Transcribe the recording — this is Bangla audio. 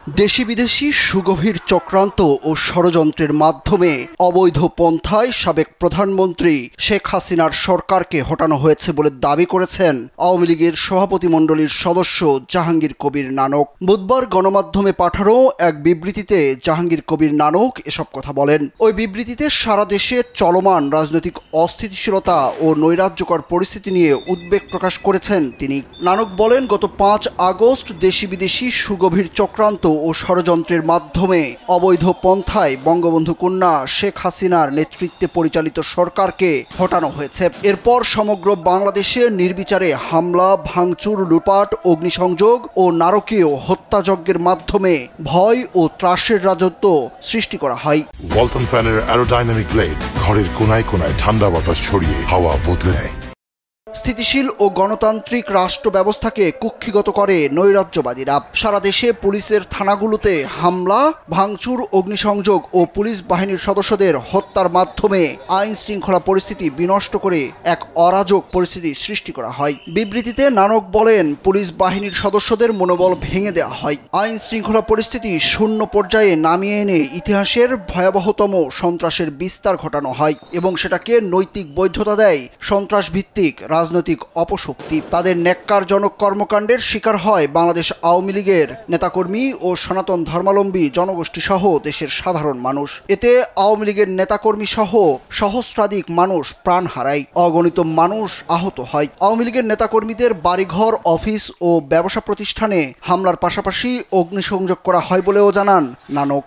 দেশি বিদেশি সুগভীর চক্রান্ত ও ষড়যন্ত্রের মাধ্যমে অবৈধ পন্থায় সাবেক প্রধানমন্ত্রী শেখ হাসিনার সরকারকে হটানো হয়েছে বলে দাবি করেছেন আওয়ামী লীগের সভাপতিমণ্ডলীর সদস্য জাহাঙ্গীর কবির নানক। বুধবার গণমাধ্যমে পাঠানো এক বিবৃতিতে জাহাঙ্গীর কবির নানক এসব কথা বলেন। ওই বিবৃতিতে সারা দেশে চলমান রাজনৈতিক অস্থিতিশীলতা ও নৈরাজ্যকর পরিস্থিতি নিয়ে উদ্বেগ প্রকাশ করেছেন তিনি। নানক বলেন, গত 5 আগস্ট দেশি বিদেশি সুগভীর চক্রান্ত ও ষড়যন্ত্রের মাধ্যমে অবৈধ পন্থায় বঙ্গবন্ধু কন্যা শেখ হাসিনার নেতৃত্বে পরিচালিত সরকারকে হটানো হয়েছে। এরপর সমগ্র বাংলাদেশে নির্বিচারে হামলা, ভাঙচুর, লুটপাট, অগ্নিসংযোগ ও নারকীয় হত্যাযজ্ঞের মাধ্যমে ভয় ও ত্রাসের রাজত্ব সৃষ্টি করা হয়। ওয়ালটন ফ্যানের অ্যারোডাইনামিক ব্লেড ঘরের কোনায় কোনায় ঠান্ডা বাতাস ছড়িয়ে হাওয়া বদলে দেয়। স্থিতিশীল ও গণতান্ত্রিক রাষ্ট্র ব্যবস্থাকে কুক্ষিগত করে নৈরাজ্যবাদীরা। সারা দেশে পুলিশের থানাগুলোতে হামলা, ভাঙচুর, অগ্নিসংযোগ ও পুলিশ বাহিনীর সদস্যদের হত্যার মাধ্যমে আইন শৃঙ্খলা পরিস্থিতি বিনষ্ট করে এক অরাজক পরিস্থিতি সৃষ্টি করা হয়। বিবৃতিতে নানক বলেন, পুলিশ বাহিনীর সদস্যদের মনোবল ভেঙে দেওয়া হয়, আইন শৃঙ্খলা পরিস্থিতি শূন্য পর্যায়ে নামিয়ে এনে ইতিহাসের ভয়াবহতম সন্ত্রাসের বিস্তার ঘটানো হয় এবং সেটাকে নৈতিক বৈধতা দেয় সন্ত্রাস ভিত্তিক রাজনৈতিক অপশক্তি। তাদের ন্যাক্কারজনক কর্মকাণ্ডের শিকার হয় বাংলাদেশ আওয়ামী লীগের নেতাকর্মী ও সনাতন ধর্মাবলম্বী জনগোষ্ঠী সহ দেশের সাধারণ মানুষ। এতে আওয়ামী লীগের নেতাকর্মী সহ সহস্রাধিক মানুষ প্রাণ হারায়, অগণিত মানুষ আহত হয়। আওয়ামী লীগের নেতাকর্মীদের বাড়িঘর, অফিস ও ব্যবসা প্রতিষ্ঠানে হামলার পাশাপাশি অগ্নিসংযোগ করা হয় বলেও জানান নানক।